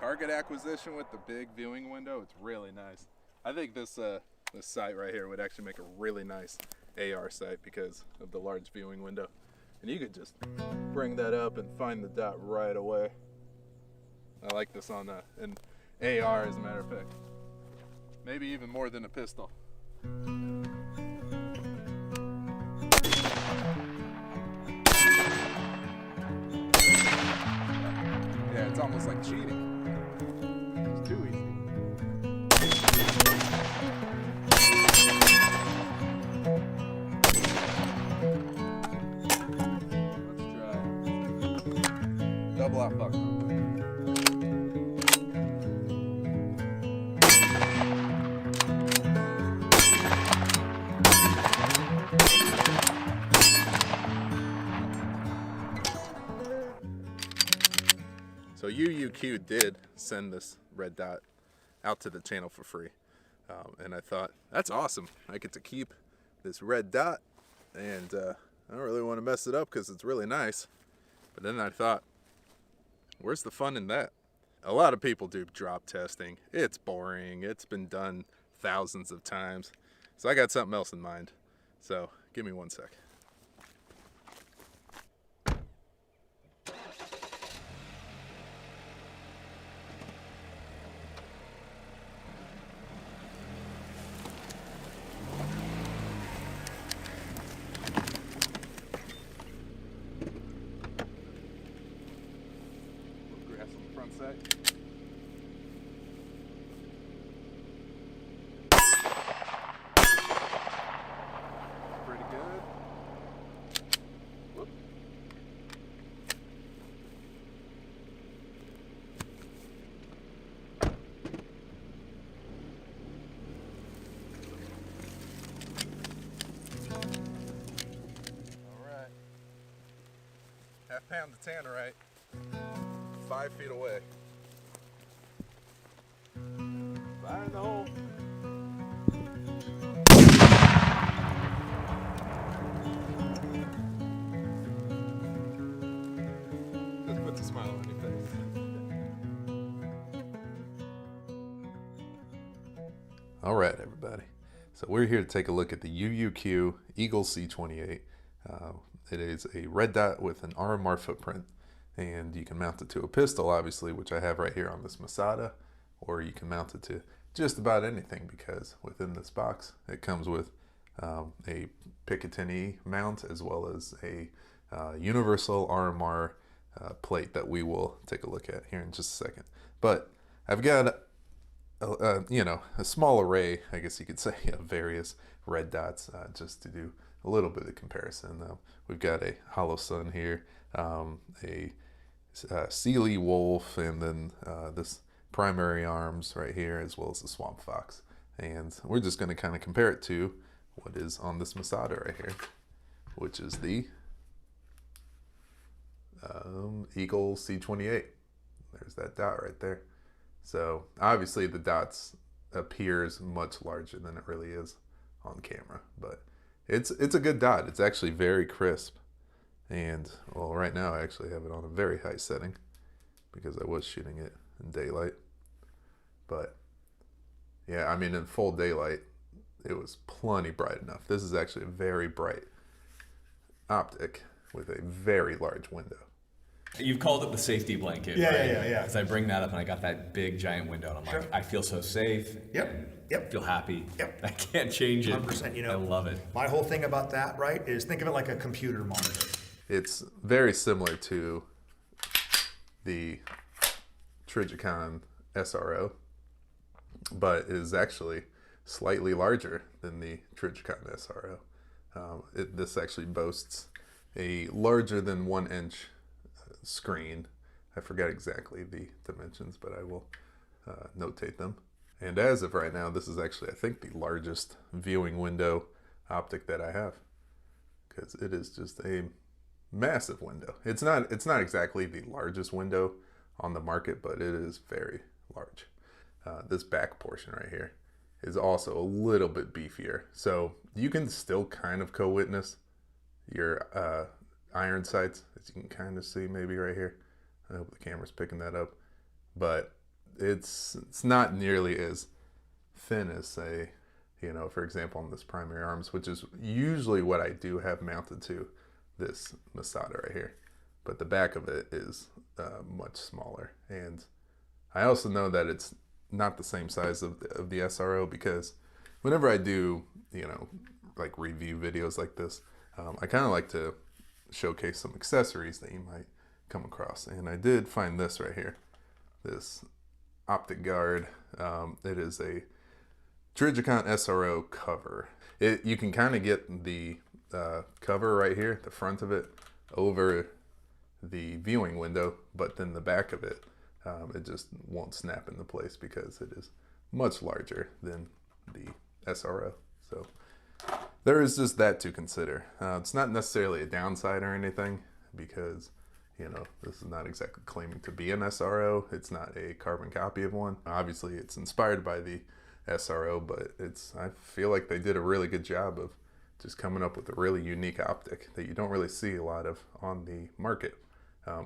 target acquisition with the big viewing window, it's really nice. I think this sight right here would actually make a really nice AR sight because of the large viewing window. And you could just bring that up and find the dot right away. I like this on an AR, as a matter of fact. Maybe even more than a pistol. Yeah, it's almost like cheating. It's too easy. Let's try double out buck. So UUQ did send this red dot out to the channel for free. And I thought, that's awesome. I get to keep this red dot, and I don't really want to mess it up because it's really nice. But then I thought, where's the fun in that? A lot of people do drop testing. It's boring. It's been done thousands of times. So I got something else in mind. So give me 1 sec. Sight. Pretty good. Whoop. All right. Half-pound of tannerite. 5 feet away. Fire in the hole. Just puts a smile on your face. All right, everybody. So we're here to take a look at the UUQ Eagle C28. It is a red dot with an RMR footprint. And you can mount it to a pistol, obviously, which I have right here on this Masada, or you can mount it to just about anything because within this box it comes with a Picatinny mount as well as a universal RMR plate that we will take a look at here in just a second. But I've got a small array, I guess you could say, of various red dots just to do a little bit of comparison. We've got a Hollow Sun here, a Sealy Wolf, and then this Primary Arms right here, as well as the Swamp Fox. And we're just going to kind of compare it to what is on this Masada right here, which is the Eagle C28. There's that dot right there. So obviously the dots appears much larger than it really is on camera, but it's a good dot. It's actually very crisp. And, well, right now I actually have it on a very high setting because I was shooting it in daylight. But, yeah, I mean, in full daylight, it was plenty bright enough. This is actually a very bright optic with a very large window. You've called it the safety blanket, Yeah, right? yeah. Because I bring that up and I got that big giant window and I'm like, I feel so safe. Yep. I feel happy. Yep. I can't change it. 100%, I love it. My whole thing about that, right, is think of it like a computer monitor. It's very similar to the Trijicon SRO, but it is actually slightly larger than the Trijicon SRO. This actually boasts a larger than 1 inch screen. I forget exactly the dimensions, but I will notate them. And as of right now, this is actually, I think, the largest viewing window optic that I have, because it is just a massive window. It's not exactly the largest window on the market, but it is very large. This back portion right here is also a little bit beefier, so you can still kind of co-witness your iron sights, as you can kind of see maybe right here. I hope the camera's picking that up, but it's not nearly as thin as, say, you know, for example, on this primary arms, which is usually what I do have mounted to this Masada right here. But the back of it is much smaller. And I also know that it's not the same size of the SRO, because whenever I do, you know, like review videos like this, I kind of like to showcase some accessories that you might come across. And I did find this right here, this optic guard. It is a Trijicon SRO cover. You can kind of get the cover right here, the front of it, over the viewing window, but then the back of it, it just won't snap into place because it is much larger than the SRO. So there is just that to consider. It's not necessarily a downside or anything, because, you know, this is not exactly claiming to be an SRO. It's not a carbon copy of one. Obviously, it's inspired by the SRO, but I feel like they did a really good job of just coming up with a really unique optic that you don't really see a lot of on the market,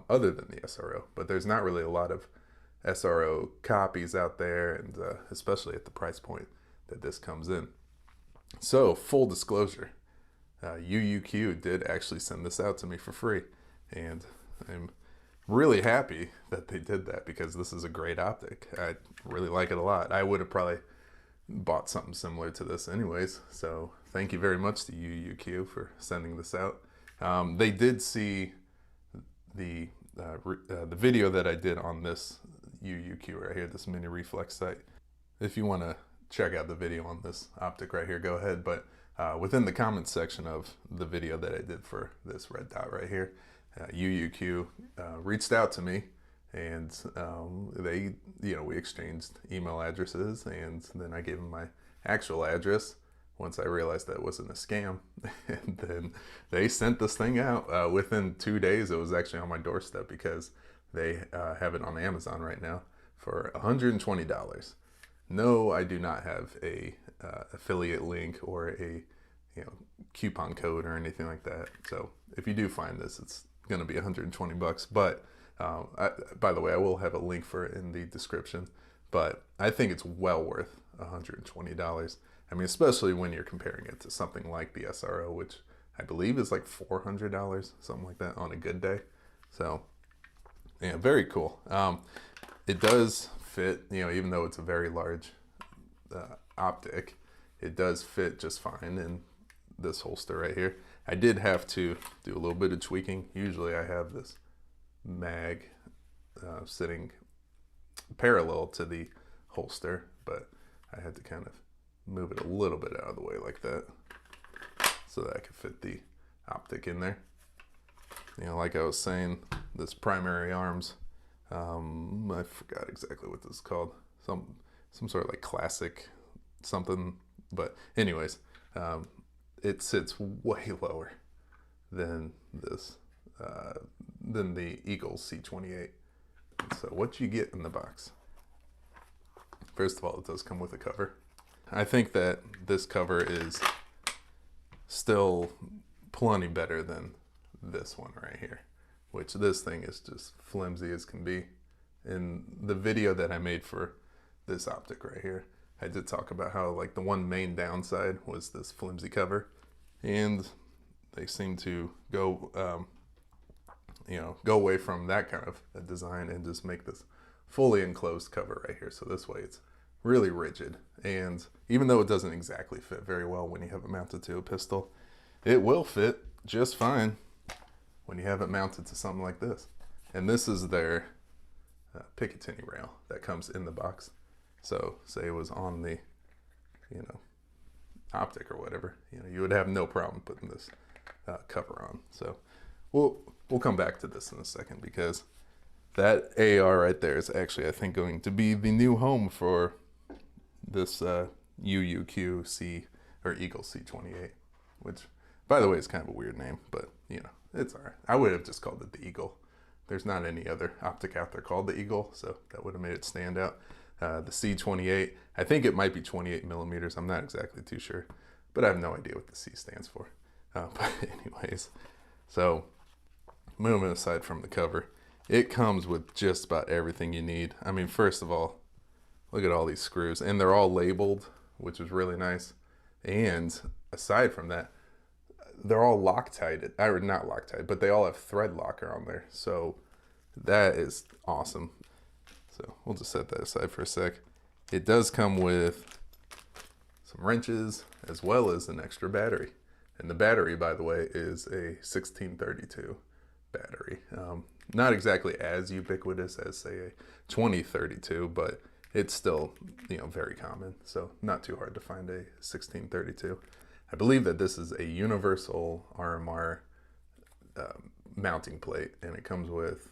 other than the SRO. But there's not really a lot of SRO copies out there, and especially at the price point that this comes in. So, full disclosure, UUQ did actually send this out to me for free, and I'm really happy that they did that, because this is a great optic. I really like it a lot. I would have probably bought something similar to this anyways, so thank you very much to UUQ for sending this out. They did see the video that I did on this UUQ right here, this mini reflex sight. If you want to check out the video on this optic right here, go ahead. But within the comments section of the video that I did for this red dot right here, UUQ reached out to me, and they, you know, we exchanged email addresses, and then I gave them my actual address once I realized that it wasn't a scam. And then they sent this thing out. Within 2 days, it was actually on my doorstep, because they have it on Amazon right now for $120. No, I do not have a affiliate link or a, you know, coupon code or anything like that. So if you do find this, it's going to be $120. But by the way, I will have a link for it in the description. But I think it's well worth $120. I mean, especially when you're comparing it to something like the SRO, which I believe is like $400, something like that on a good day. So yeah, very cool. It does fit, you know, even though it's a very large optic, it does fit just fine in this holster right here. I did have to do a little bit of tweaking. Usually I have this mag sitting parallel to the holster, but I had to kind of move it a little bit out of the way like that so that I could fit the optic in there. You know, like I was saying, this primary arms, I forgot exactly what this is called. Some sort of like classic something. But anyways, it sits way lower than this, than the Eagle C28. So what you get in the box? First of all, it does come with a cover. I think that this cover is still plenty better than this one right here, which this thing is just flimsy as can be. In the video that I made for this optic right here, I did talk about how, like, the one main downside was this flimsy cover, and they seem to go you know, go away from that kind of a design and just make this fully enclosed cover right here. So this way it's really rigid, and even though it doesn't exactly fit very well when you have it mounted to a pistol, it will fit just fine when you have it mounted to something like this. And this is their Picatinny rail that comes in the box. So say it was on the, you know, optic or whatever, you know, you would have no problem putting this cover on. So we'll come back to this in a second, because that AR right there is actually, I think, going to be the new home for this UUQ C or Eagle C28, which, by the way, is kind of a weird name, but you know, it's all right. I would have just called it the Eagle. There's not any other optic out there called the Eagle, so that would have made it stand out. The C28, I think it might be 28 millimeters. I'm not exactly too sure, but I have no idea what the C stands for. But anyways, so moving aside from the cover, it comes with just about everything you need. I mean, first of all, look at all these screws, and they're all labeled, which is really nice. And aside from that, they're all Loctite, or not Loctite, but they all have thread locker on there. So that is awesome. So we'll just set that aside for a sec. It does come with some wrenches as well as an extra battery. And the battery, by the way, is a 1632 battery. Not exactly as ubiquitous as, say, a 2032, but it's still, very common. So not too hard to find a 1632. I believe that this is a universal RMR mounting plate, and it comes with,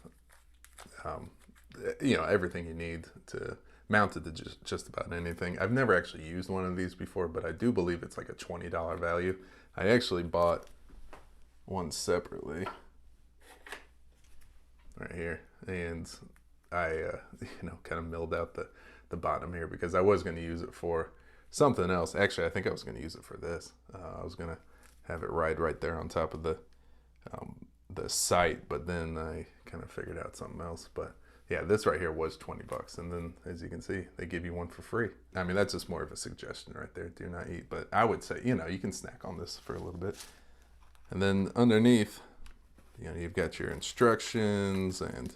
everything you need to mount it to just about anything. I've never actually used one of these before, but I do believe it's like a $20 value. I actually bought one separately right here, and I, kind of milled out the bottom here because I was going to use it for something else. Actually, I think I was going to use it for this. I was going to have it ride right there on top of the sight, but then I kind of figured out something else. But yeah, this right here was 20 bucks. And then as you can see, they give you one for free. I mean, that's just more of a suggestion right there. Do not eat, but I would say, you can snack on this for a little bit. And then underneath, you've got your instructions and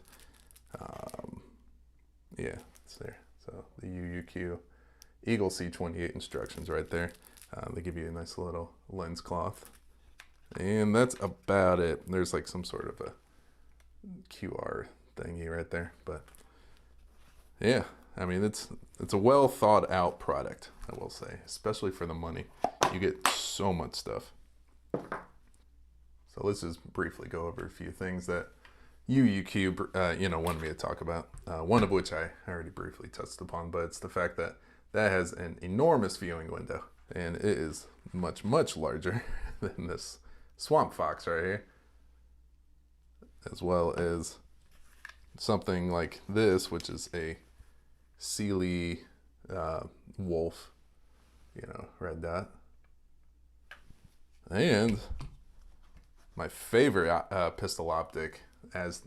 yeah, it's there. So the UUQ Eagle C28 instructions right there. They give you a nice little lens cloth. And that's about it. There's like some sort of a QR thingy right there. But yeah, I mean, it's a well thought out product, I will say, especially for the money. You get so much stuff. So let's just briefly go over a few things that UUQ, wanted me to talk about. One of which I already briefly touched upon, but it's the fact that has an enormous viewing window, and it is much, much larger than this Swamp Fox right here, as well as something like this, which is a Sealy Wolf, red dot. And my favorite pistol optic, as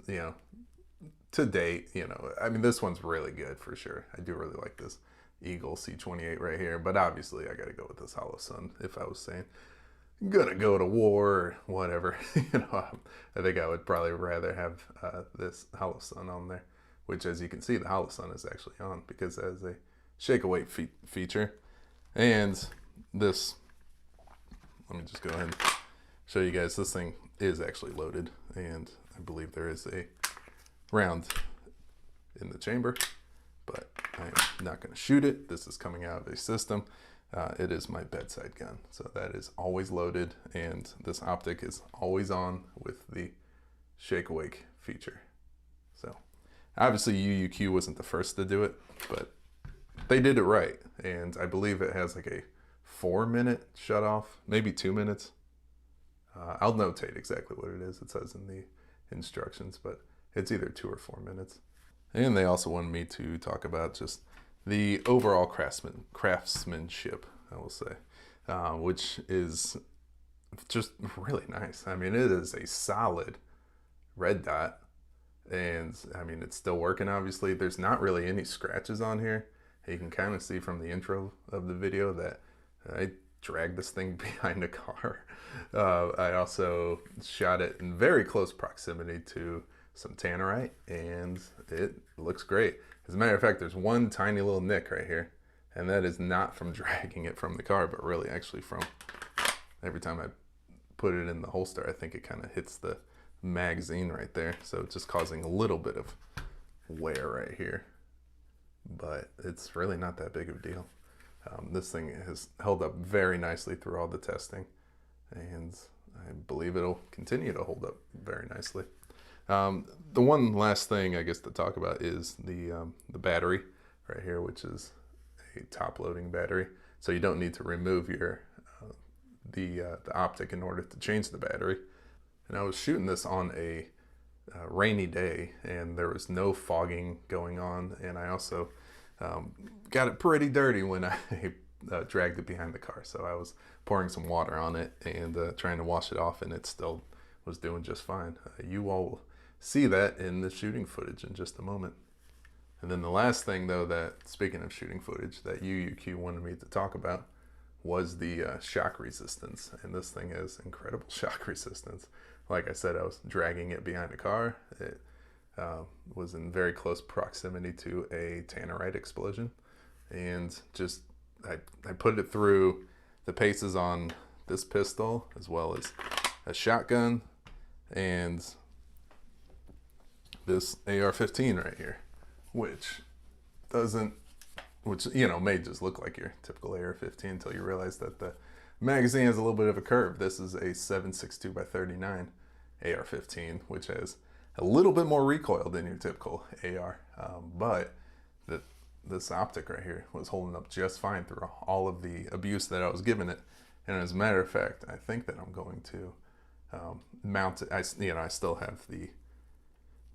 to date, I mean, this one's really good for sure. I do really like this Eagle C28 right here, but obviously I gotta go with this Hollow Sun. If I was saying I'm gonna go to war or whatever, I think I would probably rather have this Hollow Sun on there, which, as you can see, the Hollow Sun is actually on because it has a shake away feature. And this, let me just go ahead and show you guys, this thing is actually loaded, and I believe there is a round in the chamber, but I'm not going to shoot it. This is coming out of a system. It is my bedside gun, so that is always loaded, and this optic is always on with the shake awake feature. So obviously UUQ wasn't the first to do it, but they did it right, and I believe it has like a 4-minute shut off, maybe 2 minutes. I'll notate exactly what it is. It says in the instructions, but it's either 2 or 4 minutes. And they also wanted me to talk about just the overall craftsmanship, I will say, which is just really nice. I mean, it is a solid red dot, and I mean, it's still working, obviously. There's not really any scratches on here. You can kind of see from the intro of the video that I dragged this thing behind a car. I also shot it in very close proximity to some tannerite, and it looks great. As a matter of fact, there's one tiny little nick right here, and that is not from dragging it from the car, but really actually from every time I put it in the holster, I think it kind of hits the magazine right there. So it's just causing a little bit of wear right here, but it's really not that big of a deal. This thing has held up very nicely through all the testing, and I believe it'll continue to hold up very nicely. The one last thing I guess to talk about is the battery right here, which is a top-loading battery. So you don't need to remove your the optic in order to change the battery. And I was shooting this on a rainy day, and there was no fogging going on, and I also got it pretty dirty when I dragged it behind the car. So I was pouring some water on it and trying to wash it off, and it still was doing just fine. You all will see that in the shooting footage in just a moment. And then the last thing, though, that speaking of shooting footage, that UUQ wanted me to talk about was the shock resistance. And this thing has incredible shock resistance. Like I said, I was dragging it behind a car. It was in very close proximity to a tannerite explosion. And just, I put it through the paces on this pistol, as well as a shotgun, and this AR-15 right here, which may just look like your typical AR-15 until you realize that the magazine has a little bit of a curve. This is a 7.62 by 39 AR-15, which has a little bit more recoil than your typical AR, but this optic right here was holding up just fine through all of the abuse that I was giving it. And as a matter of fact, I think that I'm going to mount it. I still have the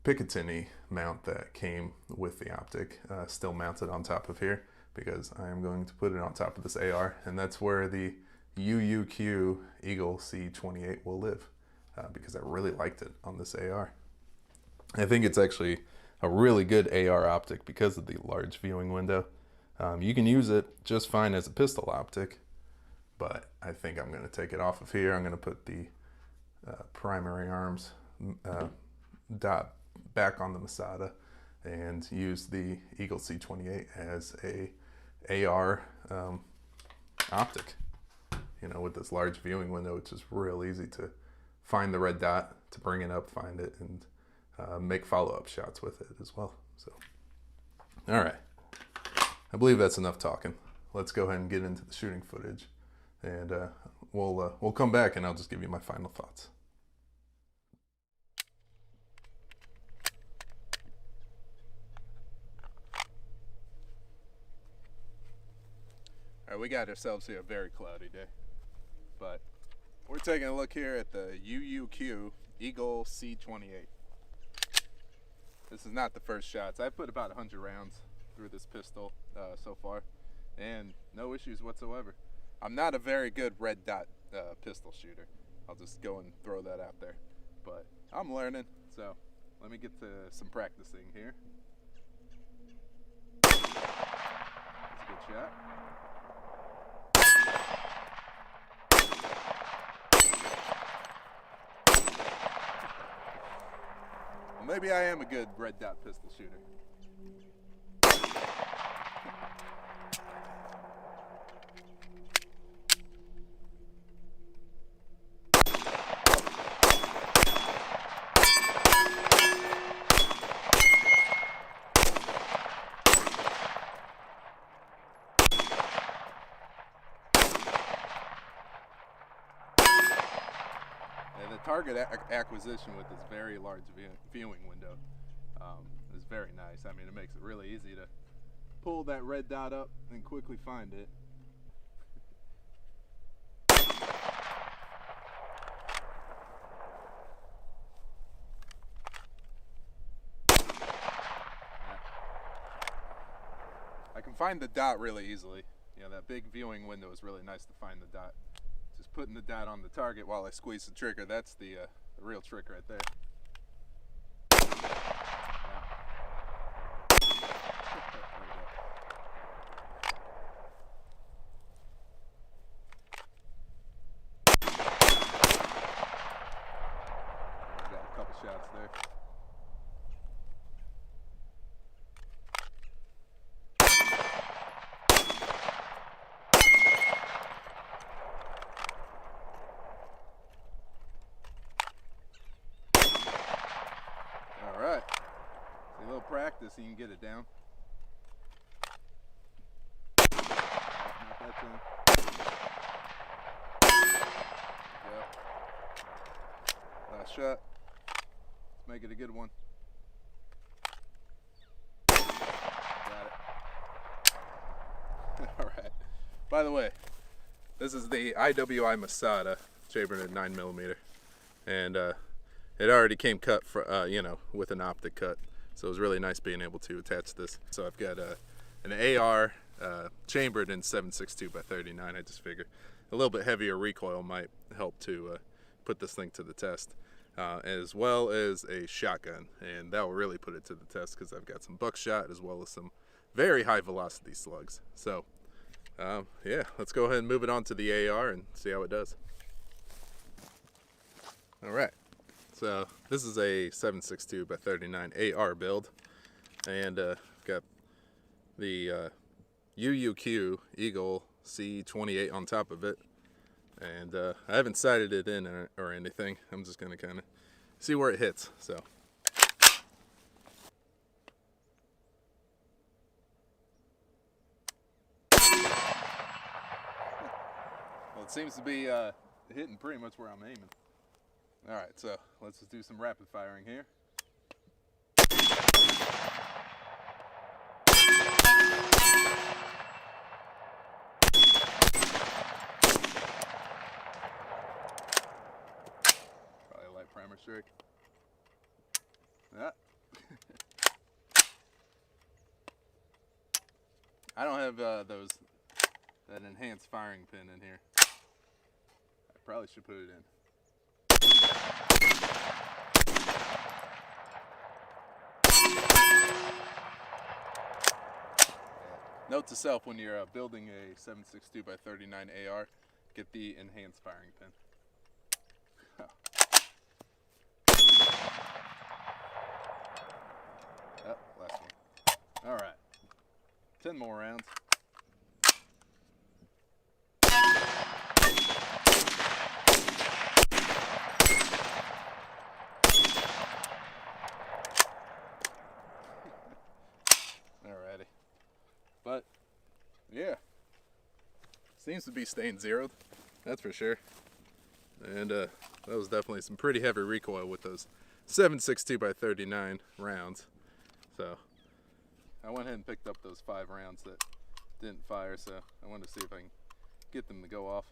Picatinny mount that came with the optic still mounted on top of here, because I am going to put it on top of this AR, and that's where the UUQ Eagle C28 will live, because I really liked it on this AR. I think it's actually a really good AR optic because of the large viewing window. You can use it just fine as a pistol optic, but I think I'm going to take it off of here. I'm going to put the primary arms dot back on the Masada and use the Eagle C28 as a AR optic. With this large viewing window, it's just real easy to find the red dot, to bring it up, find it, and make follow-up shots with it as well. So, all right, I believe that's enough talking. Let's go ahead and get into the shooting footage, and we'll come back and I'll just give you my final thoughts. All right, we got ourselves here a very cloudy day, but we're taking a look here at the UUQ Eagle C28. This is not the first shots. I put about 100 rounds through this pistol so far, and no issues whatsoever. I'm not a very good red dot pistol shooter. I'll just go and throw that out there, but I'm learning, so let me get to some practicing here. That's a good shot. Maybe I am a good red dot pistol shooter. Target acquisition with this very large viewing window is very nice. I mean, it makes it really easy to pull that red dot up and quickly find it. I can find the dot really easily. That big viewing window is really nice to find the dot. Just putting the dot on the target while I squeeze the trigger, that's the real trick right there. Got a couple shots there. Practice, you can get it down. Not that time. Yeah. Last shot. Let's make it a good one. Got it. All right. By the way, this is the IWI Masada, chambered at 9mm, and it already came cut for with an optic cut. So it was really nice being able to attach this. So I've got an AR chambered in 7.62 by 39. I just figured a little bit heavier recoil might help to put this thing to the test. as well as a shotgun, and that will really put it to the test because I've got some buckshot as well as some very high velocity slugs. So yeah, let's go ahead and move it on to the AR and see how it does. All right, so this is a 7.62 by 39 AR build, and got the UUQ Eagle C28 on top of it, and I haven't sighted it in or anything. I'm just gonna kind of see where it hits. So well, it seems to be hitting pretty much where I'm aiming. All right, so let's just do some rapid firing here. Primer strike. Yeah. I don't have that enhanced firing pin in here. I probably should put it in. Note to self, when you're building a 7.62 by 39 AR, get the enhanced firing pin. Oh, last one. All right, 10 more rounds. Alrighty, but yeah, seems to be staying zeroed, that's for sure. And that was definitely some pretty heavy recoil with those 7.62 by 39 rounds. So I went ahead and picked up those 5 rounds that didn't fire, so I wanted to see if I can get them to go off.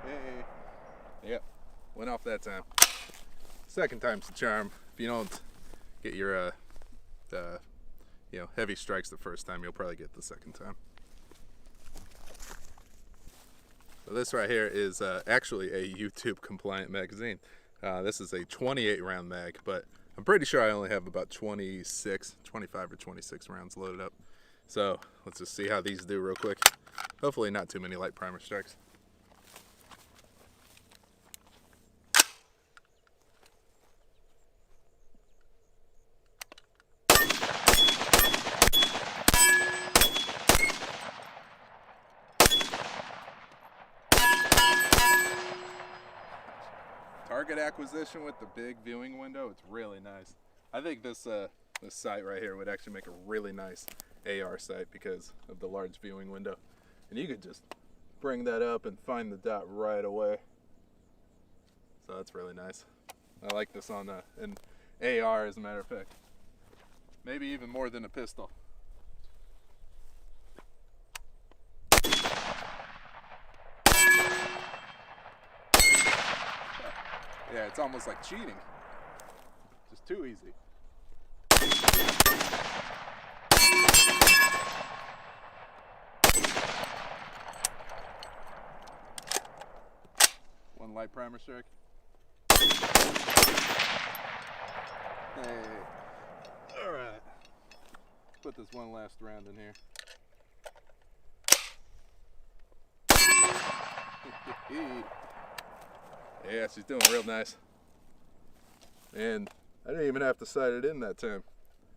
Hey. Yep, went off that time. Second time's the charm. If you don't get your heavy strikes the first time, you'll probably get the second time. So this right here is actually a YouTube compliant magazine. This is a 28 round mag, but I'm pretty sure I only have about 25 or 26 rounds loaded up. So let's just see how these do real quick. Hopefully not too many light primer strikes. Target acquisition with the big viewing window, it's really nice. I think this sight right here would actually make a really nice AR sight because of the large viewing window. And you could just bring that up and find the dot right away. So that's really nice. I like this on an AR, as a matter of fact. Maybe even more than a pistol. Yeah, it's almost like cheating. Just too easy. One light primer strike. Hey. All right. Put this one last round in here. Yeah, she's doing real nice. And I didn't even have to sight it in that time.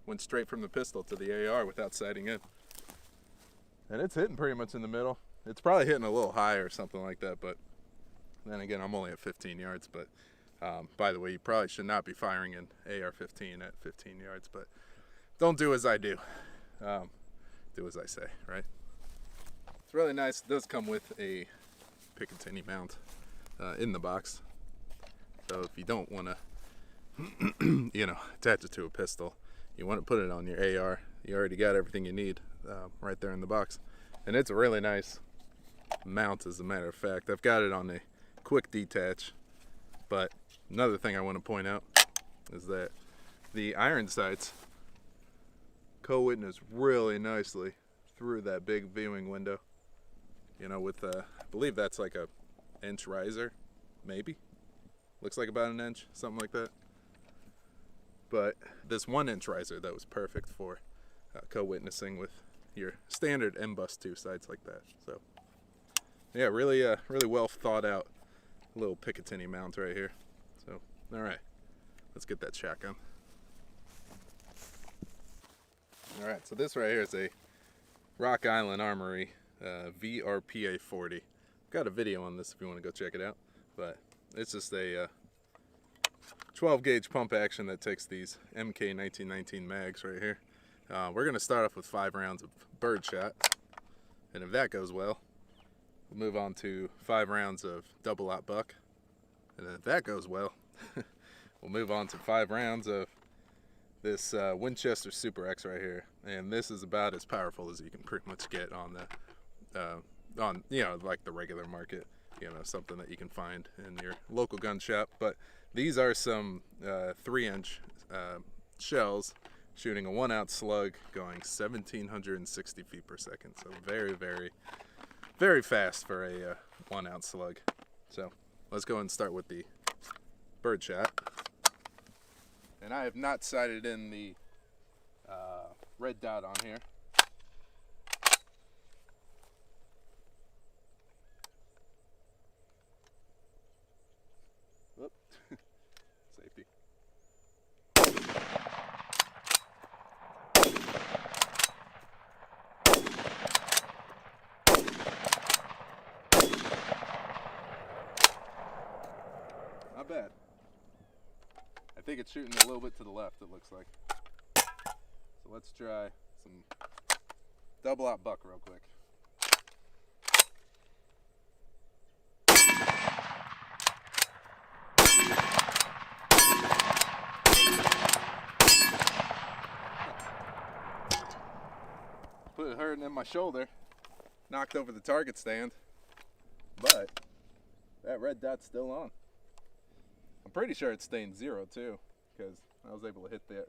Went straight from the pistol to the AR without sighting in. And it's hitting pretty much in the middle. It's probably hitting a little high or something like that, but then again, I'm only at 15 yards. But by the way, you probably should not be firing an AR-15 at 15 yards, but don't do as I do. Do as I say, right? It's really nice. It does come with a Picatinny mount in the box. So if you don't want to, attach it to a pistol, you want to put it on your AR, you already got everything you need right there in the box. And it's a really nice mount, as a matter of fact. I've got it on a quick detach, but another thing I want to point out is that the iron sights co-witness really nicely through that big viewing window. You know, with I believe that's like a inch riser, maybe. Looks like about an inch, something like that. But this 1 inch riser, that was perfect for co-witnessing with your standard M-Bus 2 sights like that. So yeah, really well thought out little Picatinny mount right here. So all right, let's get that shotgun. All right, so this right here is a Rock Island Armory VRPA 40. Got a video on this if you want to go check it out, but it's just a 12 gauge pump action that takes these MK 1919 mags right here. We're going to start off with 5 rounds of birdshot, and if that goes well, we'll move on to 5 rounds of double-aught buck, and then if that goes well, we'll move on to 5 rounds of this Winchester Super X right here. And this is about as powerful as you can pretty much get on the you know, like the regular market, you know, something that you can find in your local gun shop. But these are some 3-inch shells shooting a 1-ounce slug going 1,760 feet per second. So very fast for a 1-ounce slug. So let's go and start with the birdshot. And I have not sighted in the red dot on here. Whoop. Safety. Not bad. I think it's shooting a little bit to the left, it looks like. So let's try some double-aught buck real quick. Put it hurting in my shoulder, knocked over the target stand, but that red dot's still on. I'm pretty sure it's staying 0 too, because I was able to hit the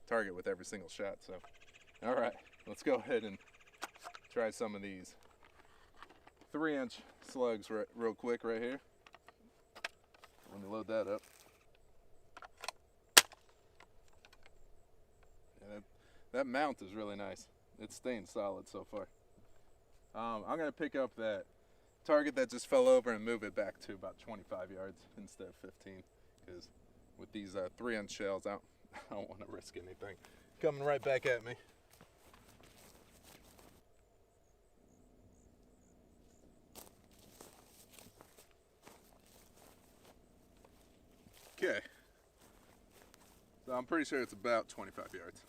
target with every single shot. So, all right, let's go ahead and try some of these 3-inch slugs real quick right here. Let me load that up. Yeah, that mount is really nice. It's staying solid so far. I'm gonna pick up that target that just fell over and move it back to about 25 yards instead of 15, because with these 3-inch shells, I don't want to risk anything coming right back at me. Okay, so I'm pretty sure it's about 25 yards.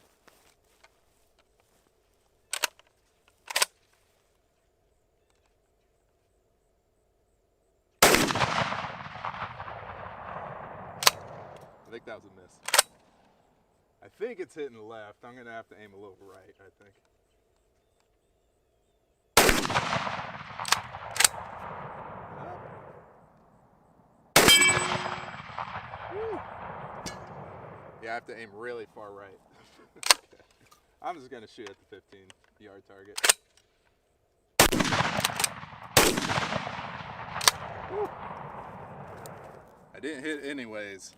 I think that was a miss. I think it's hitting the left. I'm gonna have to aim a little right, I think. Woo. Yeah, I have to aim really far right. Okay. I'm just gonna shoot at the 15-yard target. Woo. I didn't hit anyways.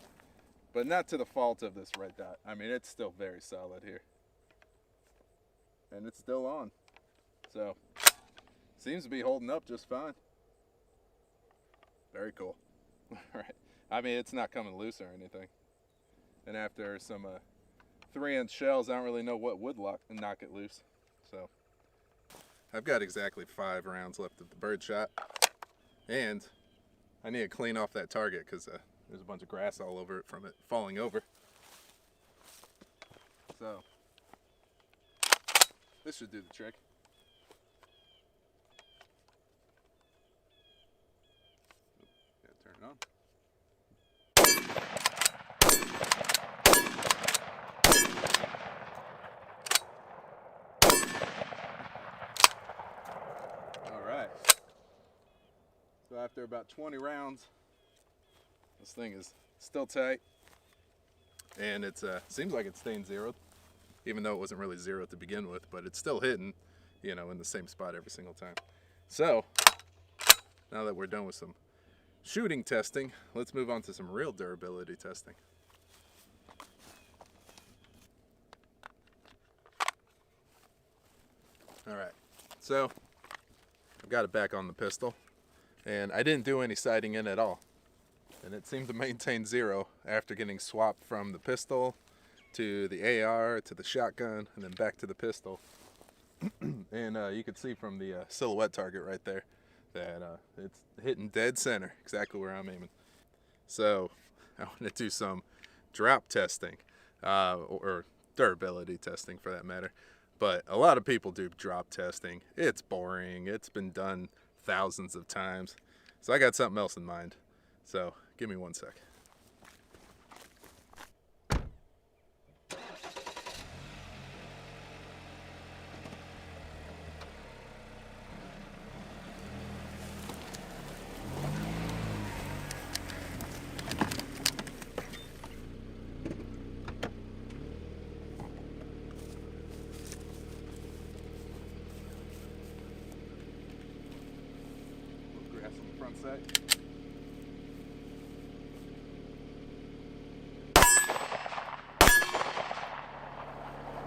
But not to the fault of this red dot. I mean, it's still very solid here. And it's still on. So, seems to be holding up just fine. Very cool. All right. I mean, it's not coming loose or anything. And after some 3-inch shells, I don't really know what would knock it loose. So, I've got exactly 5 rounds left of the birdshot. And I need to clean off that target because there's a bunch of grass all over it from it falling over. So, this should do the trick. Gotta turn it on. All right. So after about 20 rounds, this thing is still tight, and it seems like it's staying zeroed, even though it wasn't really zero to begin with, but it's still hitting, you know, in the same spot every single time. So now that we're done with some shooting testing, let's move on to some real durability testing. All right, so I've got it back on the pistol, and I didn't do any sighting in at all, and it seemed to maintain zero after getting swapped from the pistol to the AR to the shotgun and then back to the pistol. And you can see from the silhouette target right there that it's hitting dead center, exactly where I'm aiming. So I want to do some drop testing, or durability testing for that matter. But a lot of people do drop testing. It's boring. It's been done thousands of times. So I got something else in mind. So give me 1 sec. Grass on the front side.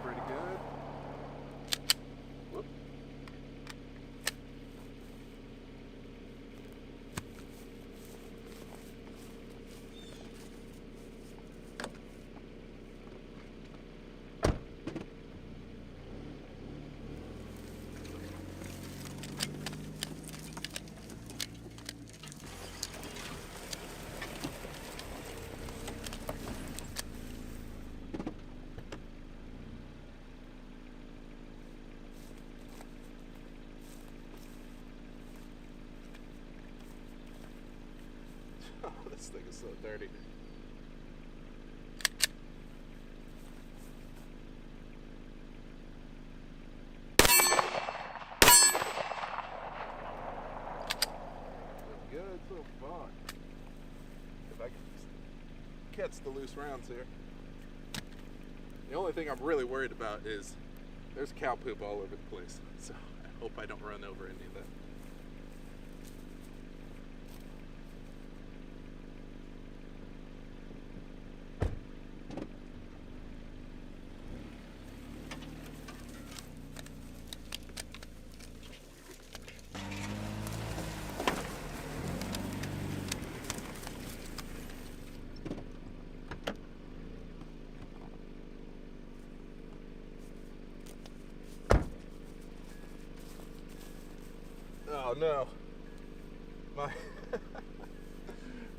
Pretty good. Whoop. Oh, this thing is so dirty. Good so far. If I can just catch the loose rounds here. The only thing I'm really worried about is there's cow poop all over the place. So I hope I don't run over any of that. Oh no,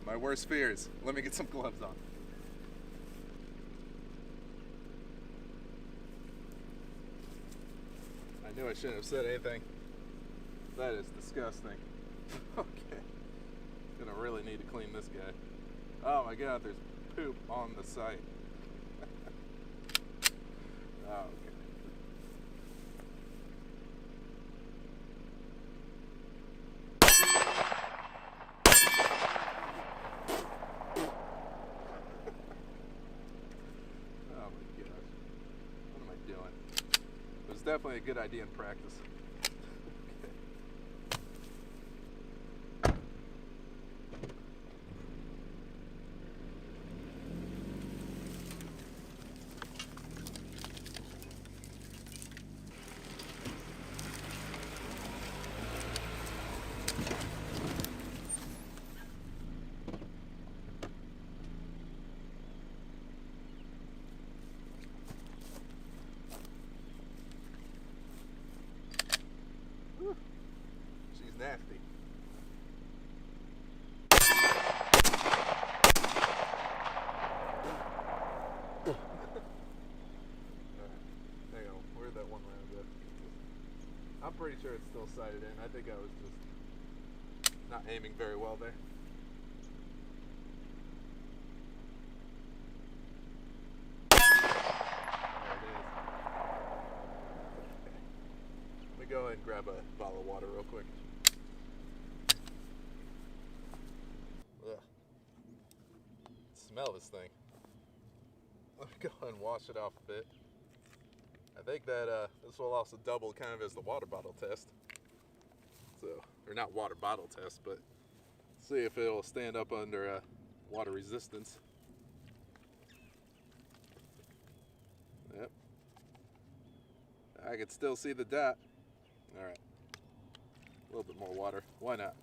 my worst fears. Let me get some gloves on. I knew I shouldn't have said anything. That is disgusting. Okay, gonna really need to clean this guy. Oh my god, there's poop on the site. Oh, okay. Definitely a good idea in practice. She's nasty. Hang on, where'd that one round go? I'm pretty sure it's still sighted in. I think I was just not aiming very well there. Go ahead and grab a bottle of water real quick. Ugh. Smell this thing. let me go ahead and wash it off a bit. I think that this will also double kind of as the water bottle test. So, or not water bottle test, but see if it'll stand up under water resistance. Yep. I can still see the dot. All right. A little bit more water. Why not?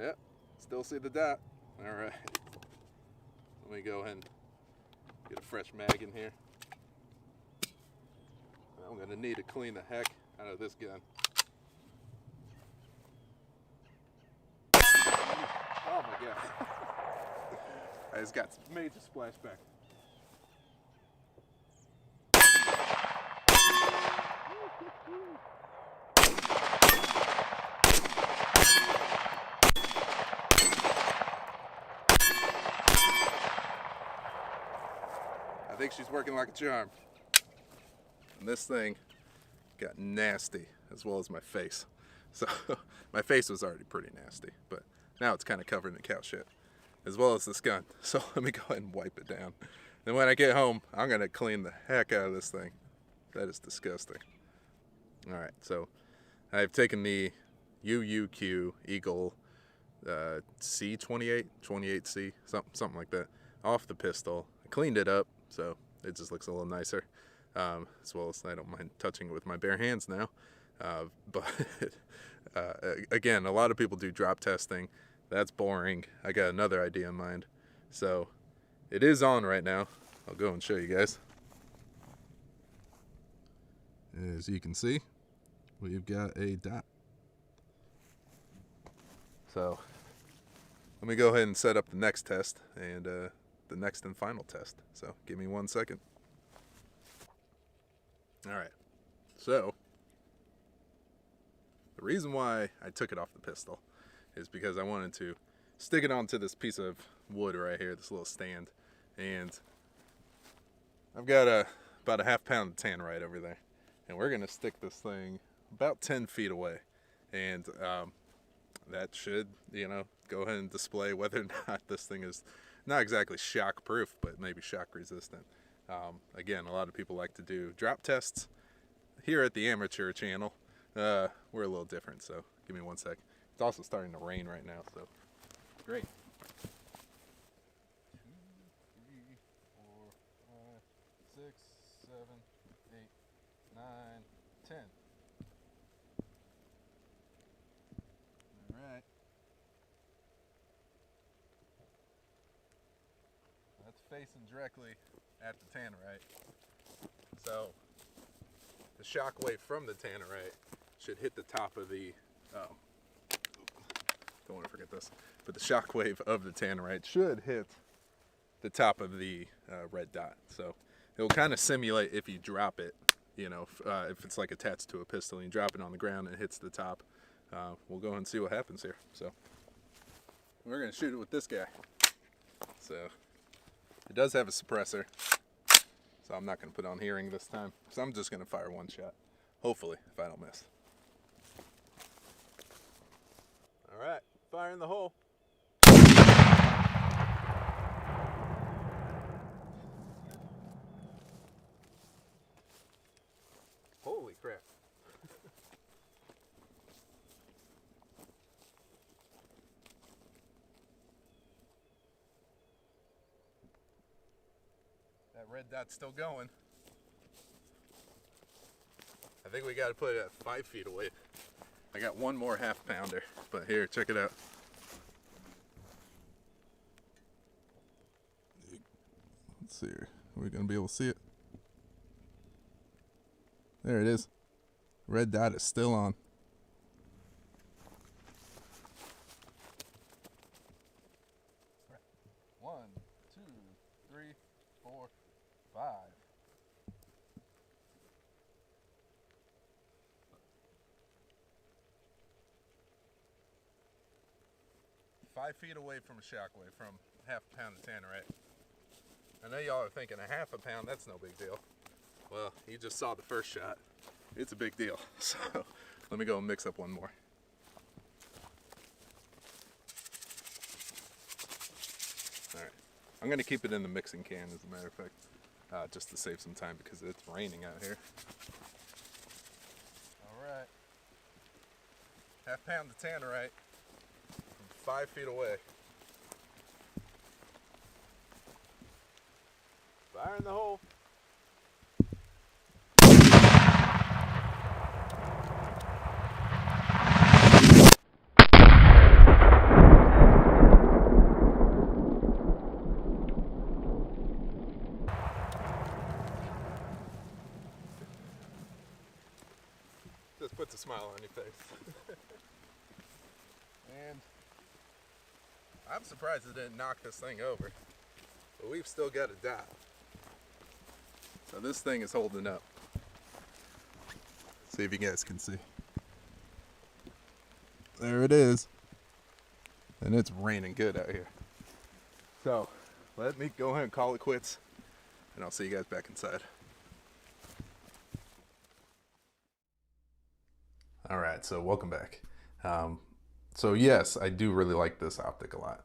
Yep. Still see the dot. All right. Let me go ahead and get a fresh mag in here. I'm gonna need to clean the heck out of this gun. Oh my god. I just got some major splashback. I think she's working like a charm. And this thing got nasty, as well as my face. So my face was already pretty nasty, but now it's kind of covered in cow shit, as well as this gun. So let me go ahead and wipe it down. Then when I get home, I'm gonna clean the heck out of this thing. That is disgusting. All right, so I've taken the UUQ Eagle C28, 28C, something like that, off the pistol. I cleaned it up, so it just looks a little nicer. As well as I don't mind touching it with my bare hands now. But again, a lot of people do drop testing. That's boring. I got another idea in mind. So it is on right now. I'll go and show you guys. As you can see, we've got a dot. So let me go ahead and set up the next test and the next and final test. So give me 1 second. All right, so the reason why I took it off the pistol is because I wanted to stick it onto this piece of wood right here, this little stand, and I've got about a half pound of tannerite over there, and we're gonna stick this thing about 10 feet away, and that should, you know, go ahead and display whether or not this thing is not exactly shock proof, but maybe shock resistant. Again, a lot of people like to do drop tests. Here at the amateur channel, we're a little different, so give me 1 sec. It's also starting to rain right now, so great. 2, 3, 4, 5, 6, 7, 8, 9, 10. All right. That's facing directly at the tannerite. So the shock wave from the tannerite should hit the top of the, don't want to forget this, but the shock wave of the tannerite should hit the top of the red dot. So it'll kind of simulate if you drop it, you know, if it's like attached to a pistol and you drop it on the ground and it hits the top. We'll go and see what happens here. So we're going to shoot it with this guy. So it does have a suppressor, so I'm not going to put on hearing this time. So I'm just going to fire one shot, hopefully, if I don't miss. All right, fire in the hole. Holy crap. That red dot's still going. I think we got to put it at 5 feet away. I got one more half pounder, but here, check it out. Let's see here. Are we going to be able to see it? There it is. Red dot is still on. One, 2, 3, 4, 5. Five feet away from a shockwave from half a pound of tannerite. I know y'all are thinking a half a pound, that's no big deal. Well, you just saw the first shot. It's a big deal. So let me go and mix up one more. All right. I'm going to keep it in the mixing can, as a matter of fact, just to save some time because it's raining out here. All right. Half-pound of tannerite from 5 feet away. Fire in the hole. Just puts a smile on your face. And I'm surprised it didn't knock this thing over, but we've still got a dot. So this thing is holding up. See if you guys can see. There it is. And it's raining good out here. So let me go ahead and call it quits, and I'll see you guys back inside. All right, so welcome back. So yes, I do really like this optic a lot.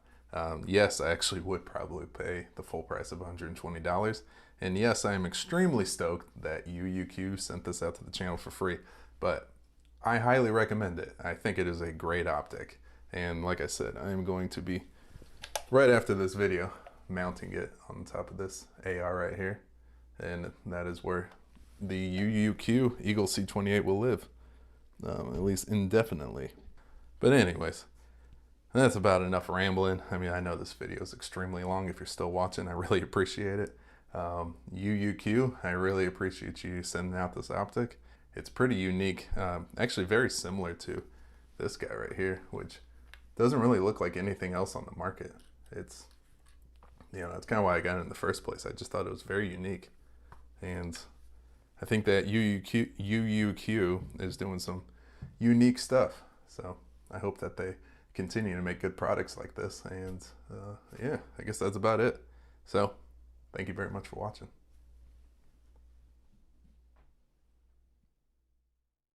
Yes, I actually would probably pay the full price of $120. And yes, I am extremely stoked that UUQ sent this out to the channel for free, but I highly recommend it. I think it is a great optic. And like I said, I am going to be, right after this video, mounting it on top of this AR right here. And that is where the UUQ Eagle C28 will live, at least indefinitely. But anyways, that's about enough rambling. I mean, I know this video is extremely long. If you're still watching, I really appreciate it. UUQ, I really appreciate you sending out this optic. It's pretty unique, actually very similar to this guy right here, which doesn't really look like anything else on the market. It's, you know, that's kind of why I got it in the first place. I just thought it was very unique. And I think that UUQ is doing some unique stuff. So I hope that they continue to make good products like this. And yeah, I guess that's about it. So thank you very much for watching.